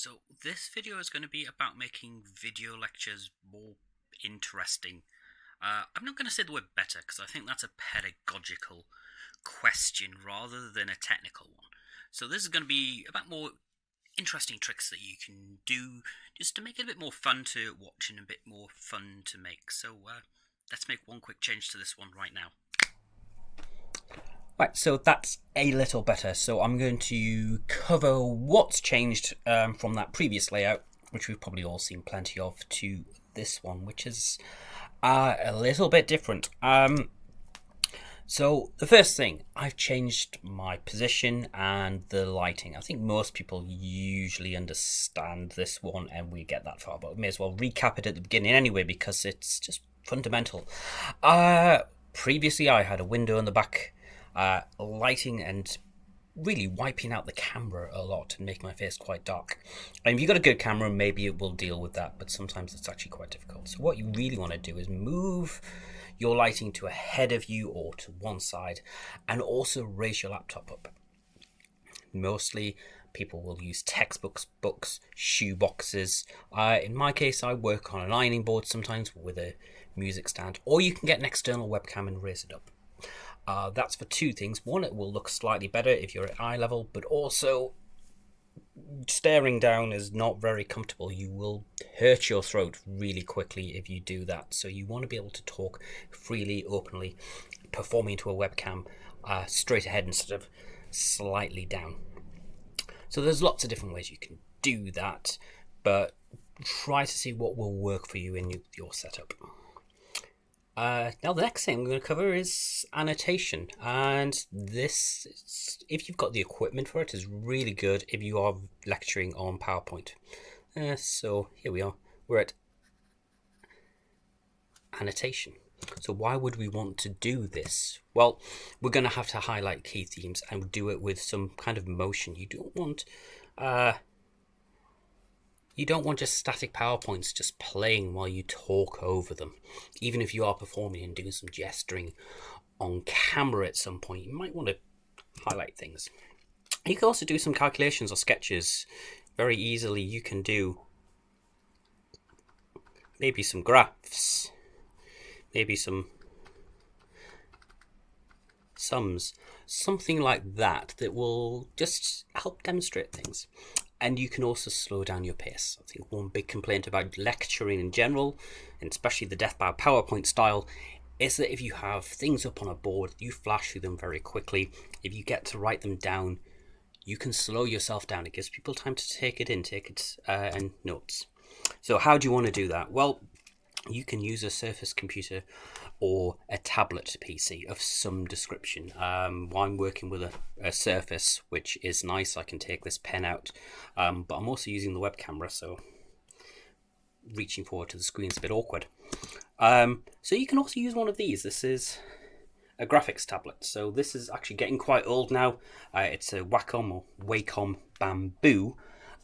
So this video is going to be about making video lectures more interesting. I'm not going to say the word better because I think that's a pedagogical question rather than a technical one. So this is going to be about more interesting tricks that you can do just to make it a bit more fun to watch and a bit more fun to make. So let's make one quick change to this one right now. Right, so that's a little better. So I'm going to cover what's changed from that previous layout, which we've probably all seen plenty of, to this one, which is a little bit different. So the first thing, I've changed my position and the lighting. I think most people usually understand this one and we get that far, but we may as well recap it at the beginning anyway because it's just fundamental. Previously I had a window in the back, lighting and really wiping out the camera a lot and making my face quite dark. And if you've got a good camera, maybe it will deal with that, but sometimes it's actually quite difficult. So what you really want to do is move your lighting to ahead of you or to one side, and also raise your laptop up. Mostly people will use textbooks, books, shoe boxes. In my case, I work on an ironing board sometimes with a music stand, or you can get an external webcam and raise it up. That's for two things. One, it will look slightly better if you're at eye level, but also staring down is not very comfortable. You will hurt your throat really quickly if you do that. So you want to be able to talk freely, openly, performing to a webcam straight ahead instead of slightly down. So there's lots of different ways you can do that, but try to see what will work for you in your setup. Now the next thing I'm going to cover is annotation, and this, if you've got the equipment for it, is really good if you are lecturing on PowerPoint. So here we are, we're at annotation. So why would we want to do this? Well, we're going to have to highlight key themes and do it with some kind of motion. You don't want just static PowerPoints just playing while you talk over them. Even if you are performing and doing some gesturing on camera at some point, you might want to highlight things. You can also do some calculations or sketches very easily. You can do maybe some graphs, maybe some sums, something like that will just help demonstrate things. And you can also slow down your pace. I think one big complaint about lecturing in general, and especially the death by PowerPoint style, is that if you have things up on a board, you flash through them very quickly. If you get to write them down, you can slow yourself down. It gives people time to take it and notes. So how do you want to do that? Well, you can use a Surface computer or a tablet PC of some description. I'm working with a Surface, which is nice. I can take this pen out, but I'm also using the web camera, so reaching forward to the screen is a bit awkward. So you can also use one of these. This is a graphics tablet. So this is actually getting quite old now. It's a Wacom or Wacom Bamboo,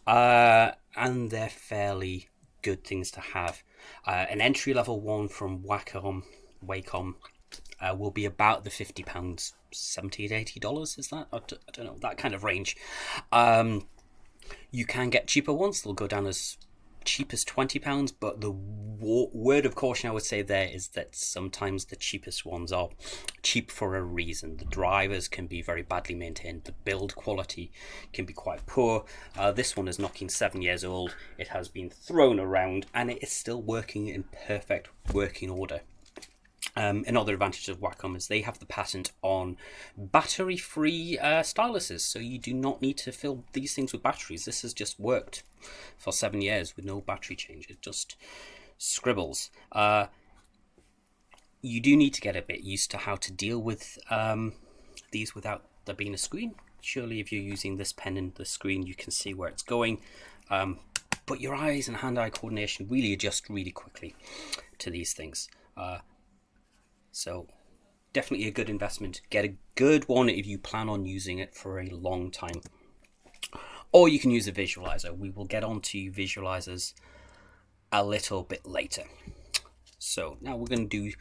and they're fairly good things to have. An entry-level one from Wacom will be about the £50, $70 to $80, is that? I don't know, that kind of range. You can get cheaper ones. They'll go down as cheap as £20, but the word of caution I would say there is that sometimes the cheapest ones are cheap for a reason. The drivers can be very badly maintained. The build quality can be quite poor. This one is knocking 7 years old. It has been thrown around and it is still working in perfect working order. Another advantage of Wacom is they have the patent on battery-free styluses, so you do not need to fill these things with batteries. This has just worked for 7 years with no battery change. It just scribbles. You do need to get a bit used to how to deal with these without there being a screen. Surely if you're using this pen and the screen, you can see where it's going. But your eyes and hand-eye coordination really adjust really quickly to these things. So definitely a good investment. Get a good one if you plan on using it for a long time. Or you can use a visualizer. We will get onto visualizers a little bit later. So now we're going to do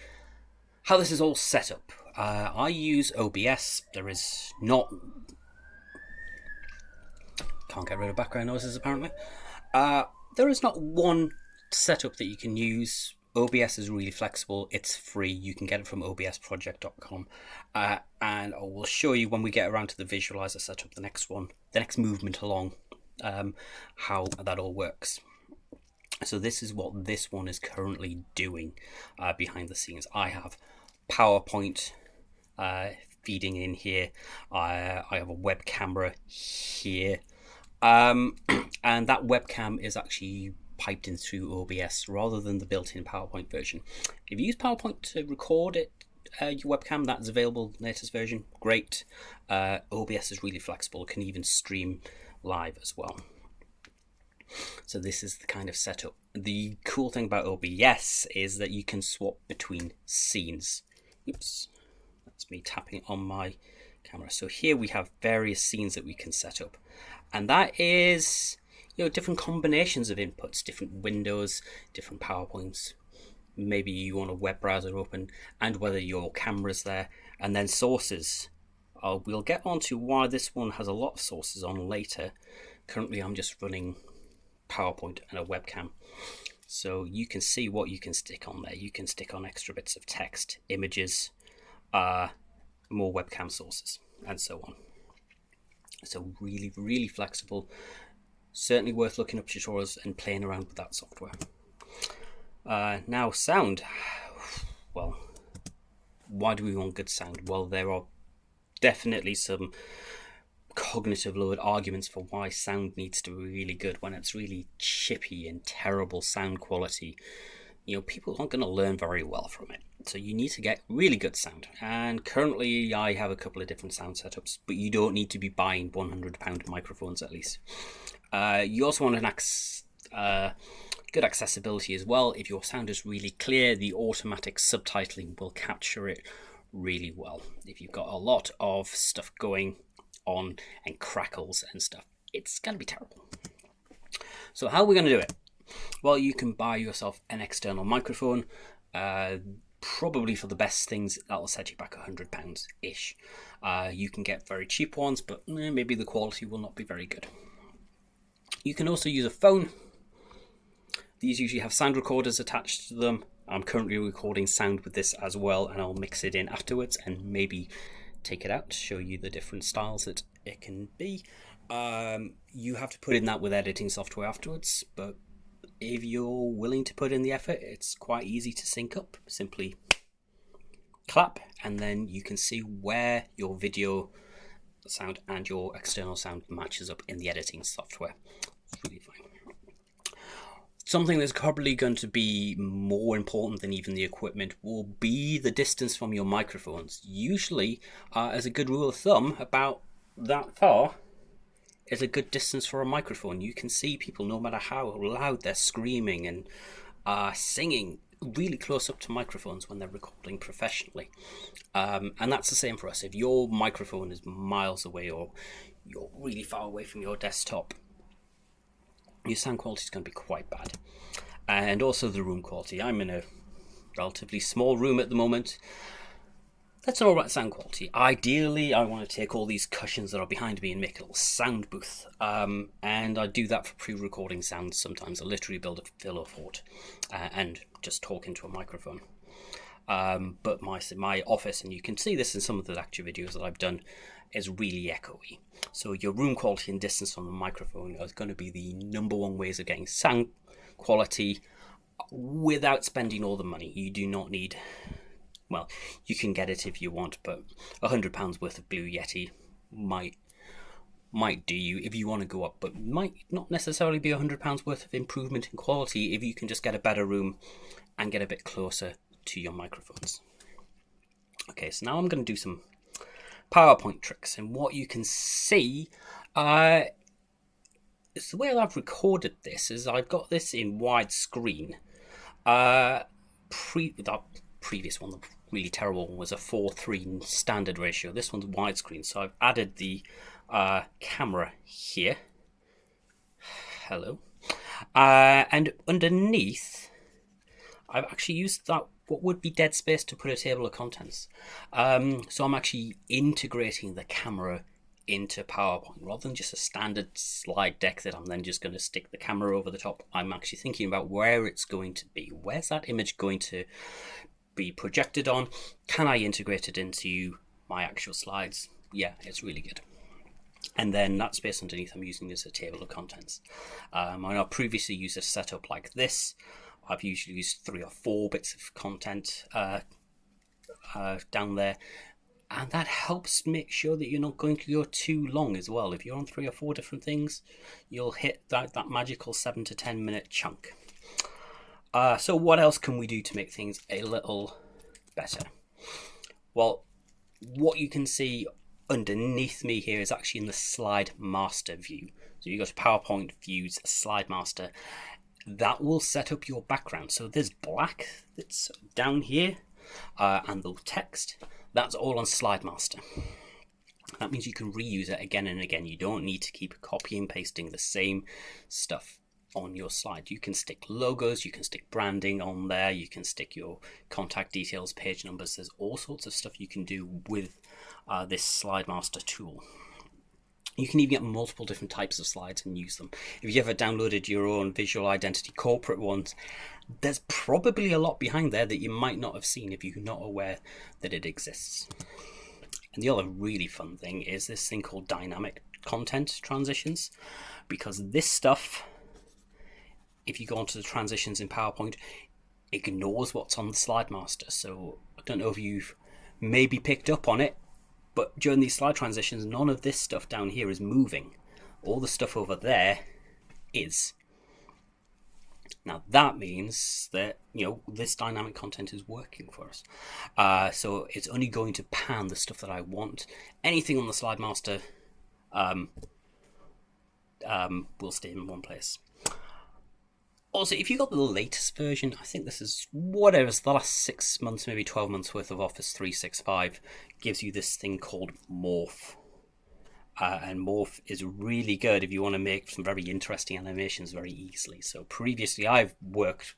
how this is all set up. I use OBS. There is not Can't get rid of background noises apparently. There is not one setup that you can use. OBS is really flexible. It's free. You can get it from obsproject.com. And I will show you when we get around to the visualizer setup, the next movement along, how that all works. So this is what this one is currently doing behind the scenes. I have PowerPoint feeding in here. I have a web camera here. And that webcam is actually piped in through OBS rather than the built-in PowerPoint version. If you use PowerPoint to record it, your webcam, that's available latest version, great. OBS is really flexible, can even stream live as well. So this is the kind of setup. The cool thing about OBS is that you can swap between scenes. Oops, that's me tapping on my camera. So here we have various scenes that we can set up, and that is, different combinations of inputs, different windows, different PowerPoints. Maybe you want a web browser open, and whether your camera's there, and then sources. We'll get on to why this one has a lot of sources on later. Currently I'm just running PowerPoint and a webcam, so you can see what you can stick on there. You can stick on extra bits of text, images, more webcam sources, and so on. So really, really flexible. Certainly worth looking up tutorials and playing around with that software. Now sound. Well, why do we want good sound? Well, there are definitely some cognitive load arguments for why sound needs to be really good when it's really chippy and terrible sound quality. People aren't going to learn very well from it. So you need to get really good sound. And currently I have a couple of different sound setups, but you don't need to be buying £100 microphones at least. You also want good accessibility as well. If your sound is really clear, the automatic subtitling will capture it really well. If you've got a lot of stuff going on and crackles and stuff, it's going to be terrible. So how are we going to do it? Well, you can buy yourself an external microphone. Probably for the best things, that'll set you back £100-ish. You can get very cheap ones, but maybe the quality will not be very good. You can also use a phone. These usually have sound recorders attached to them. I'm currently recording sound with this as well, and I'll mix it in afterwards and maybe take it out to show you the different styles that it can be. You have to put in that with editing software afterwards, but if you're willing to put in the effort, it's quite easy to sync up. Simply clap, and then you can see where your video sound and your external sound matches up in the editing software. It's really fine. Something that's probably going to be more important than even the equipment will be the distance from your microphones. Usually, as a good rule of thumb, about that far is a good distance for a microphone. You can see people, no matter how loud they're screaming and singing, really close up to microphones when they're recording professionally. And that's the same for us. If your microphone is miles away or you're really far away from your desktop, your sound quality is going to be quite bad. And also the room quality. I'm in a relatively small room at the moment. That's all right sound quality. Ideally, I want to take all these cushions that are behind me and make a little sound booth. And I do that for pre-recording sounds sometimes. I literally build a pillow fort and just talk into a microphone. But my office, and you can see this in some of the lecture videos that I've done, is really echoey. So your room quality and distance from the microphone is going to be the number one ways of getting sound quality without spending all the money. You do not need, well, you can get it if you want, but £100 worth of Blue Yeti might do you if you want to go up, but might not necessarily be £100 worth of improvement in quality if you can just get a better room and get a bit closer to your microphones. Okay, so now I'm going to do some PowerPoint tricks, and what you can see is the way I've recorded this is I've got this in widescreen. That previous one, the really terrible one, was a 4:3 standard ratio. This one's widescreen, so I've added the camera here. Hello. And underneath, I've actually used that what would be dead space to put a table of contents. So I'm actually integrating the camera into PowerPoint rather than just a standard slide deck that I'm then just going to stick the camera over the top. I'm actually thinking about where it's going to be. Where's that image going to be projected on? Can I integrate it into my actual slides? Yeah, it's really good. And then that space underneath I'm using as a table of contents. I've previously used a setup like this. I've usually used 3 or 4 bits of content down there, and that helps make sure that you're not going to go too long as well. If you're on 3 or 4 different things, you'll hit that magical 7 to 10 minute chunk. So what else can we do to make things a little better? Well, what you can see underneath me here is actually in the slide master view. So you go to PowerPoint views, slide master. That will set up your background. So there's black that's down here, and the text, that's all on slide master. That means you can reuse it again and again. You don't need to keep copying and pasting the same stuff on your slide. You can stick logos, you can stick branding on there, you can stick your contact details, page numbers. There's all sorts of stuff you can do with this slide master tool. You can even get multiple different types of slides and use them. If you ever downloaded your own visual identity corporate ones, there's probably a lot behind there that you might not have seen if you're not aware that it exists. And the other really fun thing is this thing called dynamic content transitions, because this stuff, if you go onto the transitions in PowerPoint, ignores what's on the slide master. So I don't know if you've maybe picked up on it, but during these slide transitions, none of this stuff down here is moving. All the stuff over there is. Now that means that, this dynamic content is working for us. So it's only going to pan the stuff that I want. Anything on the slide master will stay in one place. Also, if you got the latest version, I think this is it's the last 6 months, maybe 12 months worth of Office 365, gives you this thing called Morph. And Morph is really good if you want to make some very interesting animations very easily. So previously I've worked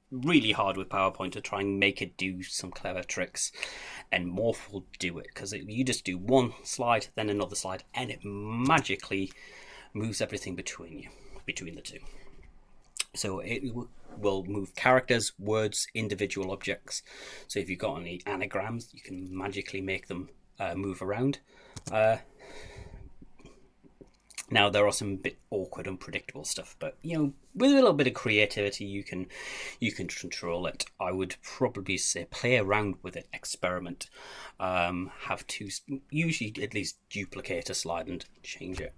really hard with PowerPoint to try and make it do some clever tricks, and Morph will do it, because you just do one slide, then another slide, and it magically moves everything between the two. So it will move characters, words, individual objects. So if you've got any anagrams, you can magically make them move around. Now there are some bit awkward, unpredictable stuff, but with a little bit of creativity, you can control it. I would probably say play around with it, experiment. Have to usually at least duplicate a slide and change it.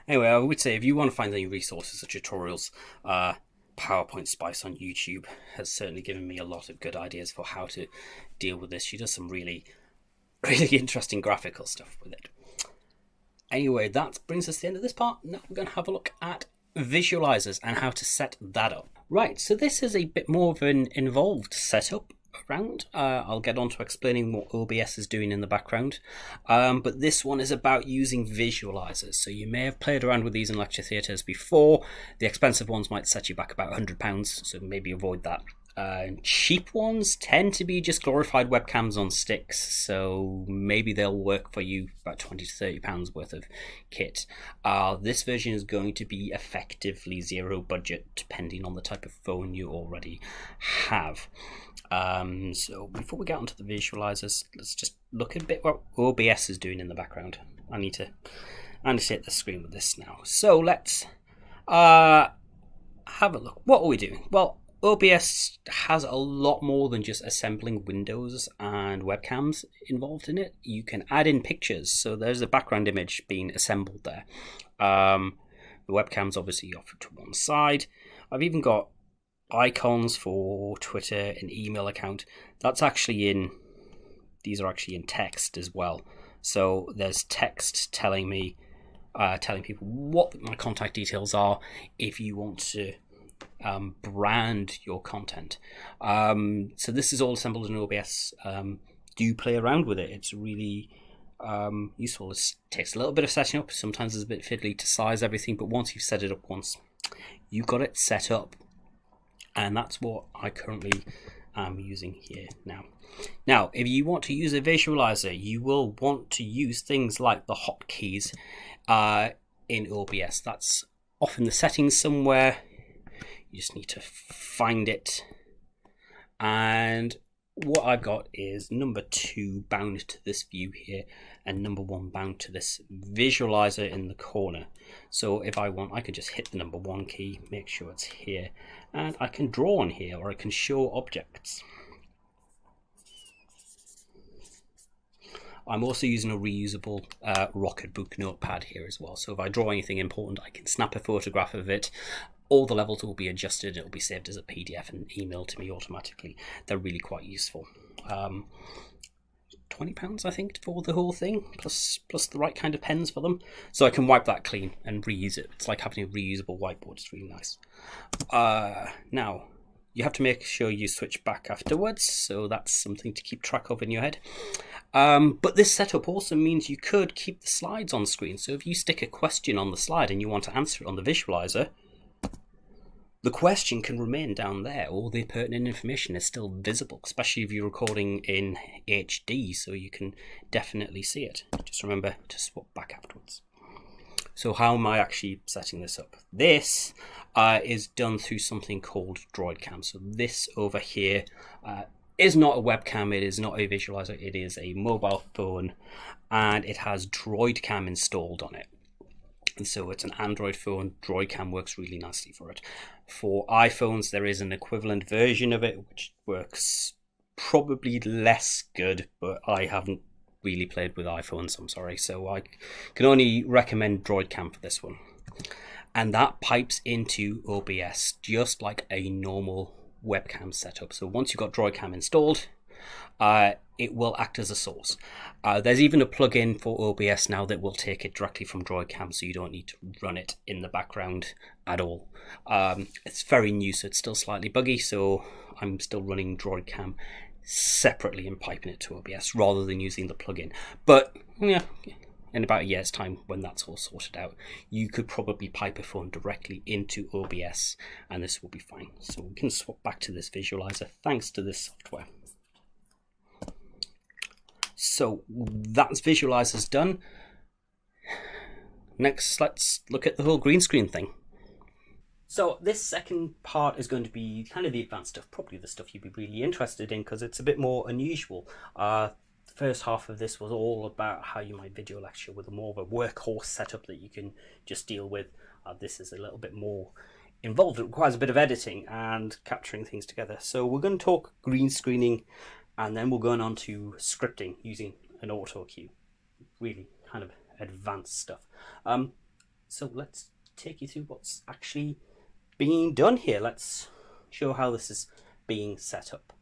Anyway, I would say if you want to find any resources or tutorials, PowerPoint Spice on YouTube has certainly given me a lot of good ideas for how to deal with this. She does some really, really interesting graphical stuff with it. Anyway, that brings us to the end of this part. Now we're going to have a look at Visualisers and how to set that up. Right, so this is a bit more of an involved setup around. I'll get on to explaining what OBS is doing in the background, but this one is about using Visualisers. So you may have played around with these in lecture theatres before. The expensive ones might set you back about £100, so maybe avoid that. Cheap ones tend to be just glorified webcams on sticks, so maybe they'll work for you, about £20 to £30 worth of kit. This version is going to be effectively zero budget, depending on the type of phone you already have. So before we get onto the Visualisers, let's just look a bit what OBS is doing in the background. I need to hit the screen with this now. So let's have a look. What are we doing? Well, OBS has a lot more than just assembling windows and webcams involved in it. You can add in pictures. So there's a background image being assembled there. The webcam's obviously off to one side. I've even got icons for Twitter and email account. These are actually in text as well. So there's text telling people what my contact details are if you want to brand your content. So this is all assembled in OBS. Do play around with it. It's really useful. It takes a little bit of setting up. Sometimes it's a bit fiddly to size everything, but once you've set it up once, you've got it set up. And that's what I currently am using here now. Now, if you want to use a visualizer, you will want to use things like the hotkeys in OBS. That's off in the settings somewhere. You just need to find it. And what I've got is number 2 bound to this view here, and number 1 bound to this visualizer in the corner. So if I want, I can just hit the number 1 key, make sure it's here, and I can draw on here, or I can show objects. I'm also using a reusable Rocketbook notepad here as well. So if I draw anything important, I can snap a photograph of it. All the levels will be adjusted. It will be saved as a PDF and emailed to me automatically. They're really quite useful. £20, I think, for the whole thing, plus the right kind of pens for them. So I can wipe that clean and reuse it. It's like having a reusable whiteboard. It's really nice. Now, you have to make sure you switch back afterwards, so that's something to keep track of in your head. But this setup also means you could keep the slides on screen. So if you stick a question on the slide and you want to answer it on the visualizer, the question can remain down there. All the pertinent information is still visible, especially if you're recording in HD, so you can definitely see it. Just remember to swap back afterwards. So how am I actually setting this up? This is done through something called DroidCam. So this over here is not a webcam, it is not a visualizer, it is a mobile phone, and it has DroidCam installed on it. And so it's an Android phone. DroidCam works really nicely for it. For iPhones, there is an equivalent version of it, which works probably less good, but I haven't really played with iPhones, I'm sorry. So I can only recommend DroidCam for this one. And that pipes into OBS just like a normal webcam setup. So once you've got DroidCam installed, it will act as a source. There's even a plugin for OBS now that will take it directly from DroidCam, so you don't need to run it in the background at all. It's very new, so it's still slightly buggy, so I'm still running DroidCam separately and piping it to OBS rather than using the plugin. But yeah, in about a year's time, when that's all sorted out, you could probably pipe a phone directly into OBS and this will be fine. So we can swap back to this visualizer thanks to this software. So that's visualizers done. Next, let's look at the whole green screen thing. So this second part is going to be kind of the advanced stuff, probably the stuff you'd be really interested in because it's a bit more unusual. The first half of this was all about how you might video lecture with a more of a workhorse setup that you can just deal with. This is a little bit more involved. It requires a bit of editing and capturing things together. So we're going to talk green screening, and then we're going on to scripting using an Autocue. Really kind of advanced stuff. So let's take you through what's actually being done here. Let's show how this is being set up.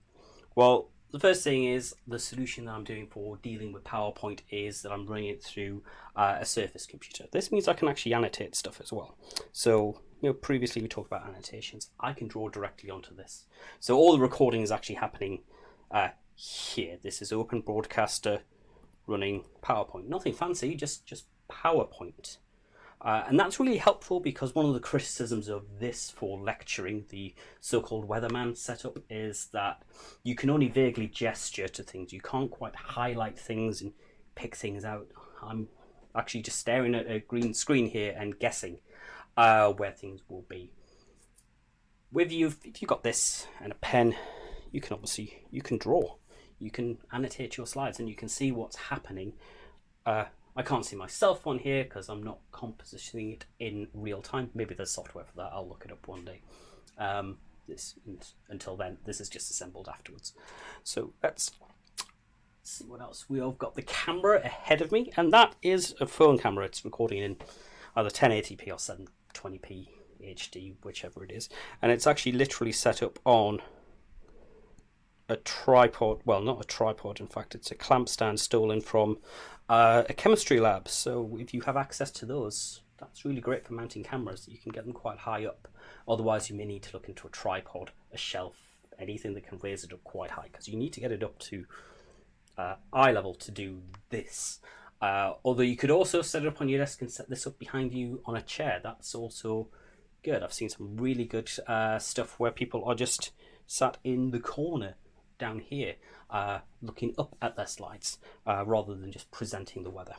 Well, the first thing is the solution that I'm doing for dealing with PowerPoint is that I'm running it through a Surface computer. This means I can actually annotate stuff as well. So, previously we talked about annotations. I can draw directly onto this. So all the recording is actually happening here. This is Open Broadcaster running PowerPoint. Nothing fancy, just PowerPoint. And that's really helpful because one of the criticisms of this for lecturing, the so-called weatherman setup, is that you can only vaguely gesture to things. You can't quite highlight things and pick things out. I'm actually just staring at a green screen here and guessing where things will be. If you've got this and a pen, you can draw. You can annotate your slides and you can see what's happening. I can't see myself on here because I'm not compositioning it in real time. Maybe there's software for that. I'll look it up one day. Until then, this is just assembled afterwards. So let's see what else. We've got the camera ahead of me, and that is a phone camera. It's recording in either 1080p or 720p HD, whichever it is. And it's actually literally set up on a tripod. Well, not a tripod, in fact, it's a clamp stand stolen from a chemistry lab. So if you have access to those, that's really great for mounting cameras. You can get them quite high up. Otherwise, you may need to look into a tripod, a shelf, anything that can raise it up quite high, because you need to get it up to eye level to do this. Although you could also set it up on your desk and set this up behind you on a chair. That's also good. I've seen some really good stuff where people are just sat in the corner down here looking up at their slides rather than just presenting the weather.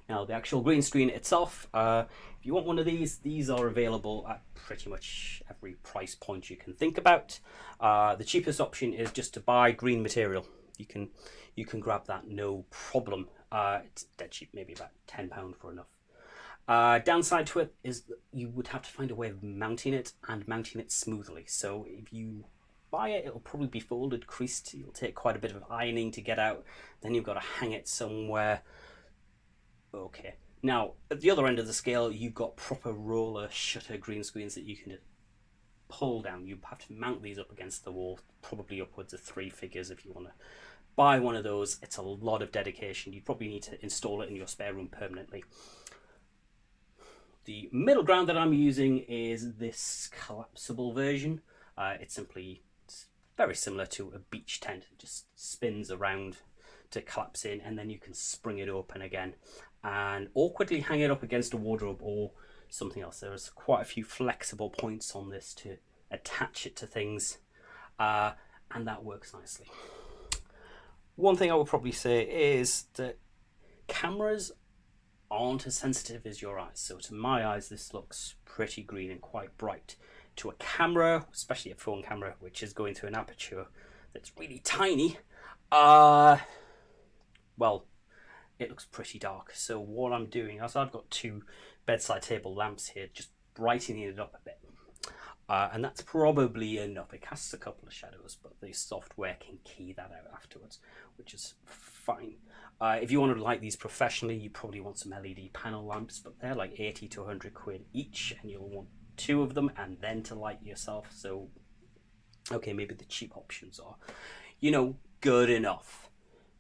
Now the actual green screen itself, if you want one of these are available at pretty much every price point you can think about. The cheapest option is just to buy green material. You can grab that no problem. It's dead cheap, maybe about £10 for enough. Downside to it is that you would have to find a way of mounting it and mounting it smoothly. So if you buy it, it'll probably be folded, creased. It'll take quite a bit of ironing to get out. Then you've got to hang it somewhere. Okay. Now, at the other end of the scale, you've got proper roller shutter green screens that you can pull down. You have to mount these up against the wall, probably upwards of 3 figures if you want to buy one of those. It's a lot of dedication. You probably need to install it in your spare room permanently. The middle ground that I'm using is this collapsible version. It's very similar to a beach tent. It just spins around to collapse in, and then you can spring it open again and awkwardly hang it up against a wardrobe or something else. There's quite a few flexible points on this to attach it to things, and that works nicely. One thing I would probably say is that cameras aren't as sensitive as your eyes. So to my eyes, this looks pretty green and quite bright. To a camera, especially a phone camera, which is going through an aperture that's really tiny, well, it looks pretty dark. So what I'm doing is I've got 2 bedside table lamps here, just brightening it up a bit. And that's probably enough. It casts a couple of shadows, but the software can key that out afterwards, which is fine. If you want to light these professionally, you probably want some LED panel lamps, but they're like 80 to 100 quid each, and you'll want 2 of them and then to light yourself. So, okay, maybe the cheap options are, good enough.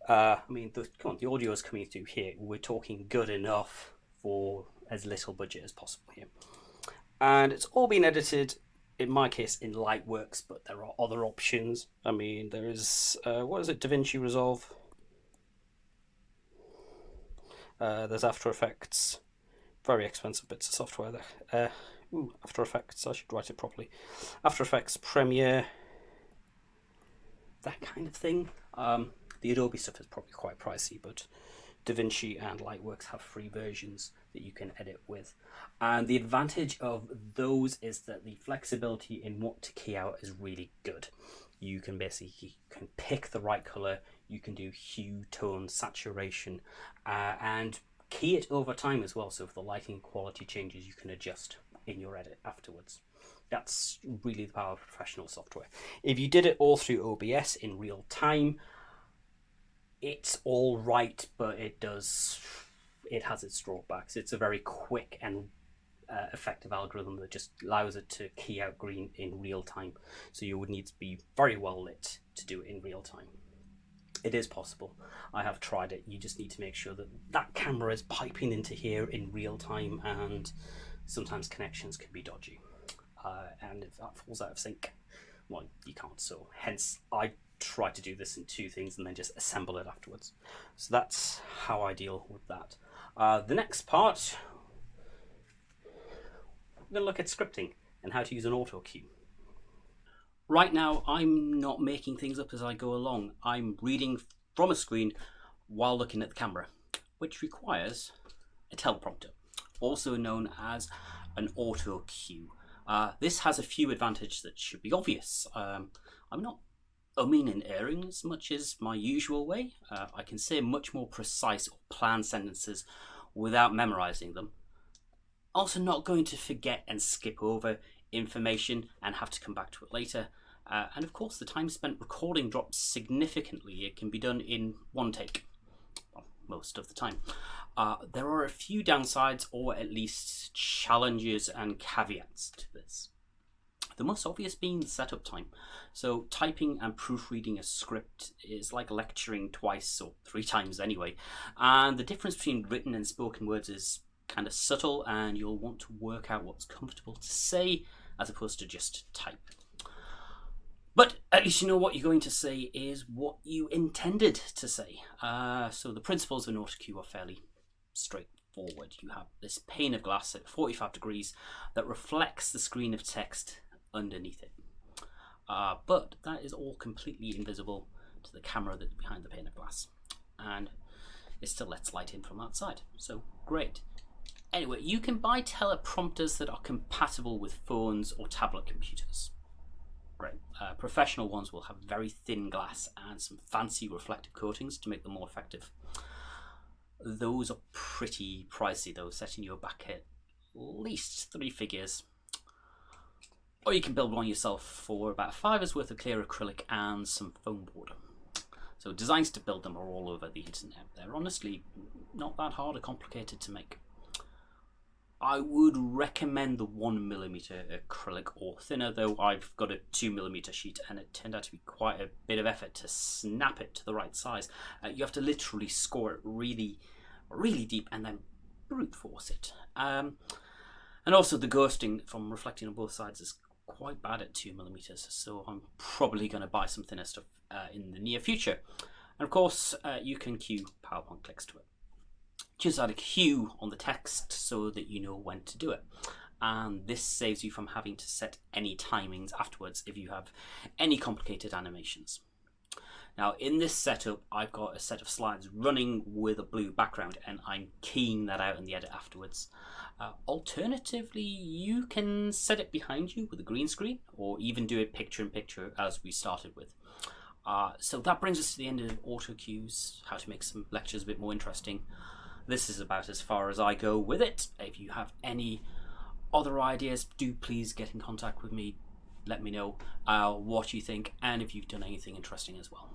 I mean, the audio is coming through here. We're talking good enough for as little budget as possible here. And it's all been edited, in my case, in Lightworks, but there are other options. I mean, there is, DaVinci Resolve. There's After Effects. Very expensive bits of software there. After Effects, I should write it properly. After Effects, Premiere, that kind of thing. The Adobe stuff is probably quite pricey, but DaVinci and Lightworks have free versions that you can edit with. And the advantage of those is that the flexibility in what to key out is really good. You can basically pick the right color, you can do hue, tone, saturation, and key it over time as well. So if the lighting quality changes, you can adjust in your edit afterwards. That's really the power of professional software. If you did it all through OBS in real time, it's all right, but it has its drawbacks. It's a very quick and effective algorithm that just allows it to key out green in real time. So you would need to be very well lit to do it in real time. It is possible. I have tried it. You just need to make sure that that camera is piping into here in real time, and sometimes connections can be dodgy. And if that falls out of sync, well, you can't. So hence, I try to do this in 2 things and then just assemble it afterwards. So that's how I deal with that. The next part, we're going to look at scripting and how to use an Autocue. Right now, I'm not making things up as I go along. I'm reading from a screen while looking at the camera, which requires a teleprompter, also known as an Autocue. This has a few advantages that should be obvious. I'm not umming and erring as much as my usual way. I can say much more precise or planned sentences without memorizing them. Also not going to forget and skip over information and have to come back to it later. And of course, the time spent recording drops significantly. It can be done in 1 take, well, most of the time. There are a few downsides, or at least challenges and caveats to this. The most obvious being the setup time. So typing and proofreading a script is like lecturing twice or 3 times anyway. And the difference between written and spoken words is kind of subtle, and you'll want to work out what's comfortable to say as opposed to just type. But at least you know what you're going to say is what you intended to say. So the principles of an Autocue are fairly straightforward. You have this pane of glass at 45 degrees that reflects the screen of text underneath it. but that is all completely invisible to the camera that's behind the pane of glass, and it still lets light in from outside, so great. Anyway, you can buy teleprompters that are compatible with phones or tablet computers. Great. Professional ones will have very thin glass and some fancy reflective coatings to make them more effective. Those are pretty pricey though, setting you back at least 3 figures. Or you can build one yourself for about $5 worth of clear acrylic and some foam board. So designs to build them are all over the internet. They're honestly not that hard or complicated to make. I would recommend the 1mm acrylic or thinner, though I've got a 2mm sheet and it turned out to be quite a bit of effort to snap it to the right size. You have to literally score it really, really deep and then brute force it. And also the ghosting from reflecting on both sides is quite bad at 2mm, so I'm probably going to buy some thinner stuff in the near future. And of course, you can cue PowerPoint clicks to it. Just add a cue on the text so that you know when to do it. And this saves you from having to set any timings afterwards if you have any complicated animations. Now in this setup, I've got a set of slides running with a blue background and I'm keying that out in the edit afterwards. Alternatively, you can set it behind you with a green screen or even do it picture in picture as we started with. So that brings us to the end of Autocues, how to make some lectures a bit more interesting. This is about as far as I go with it. If you have any other ideas, do please get in contact with me. Let me know what you think and if you've done anything interesting as well.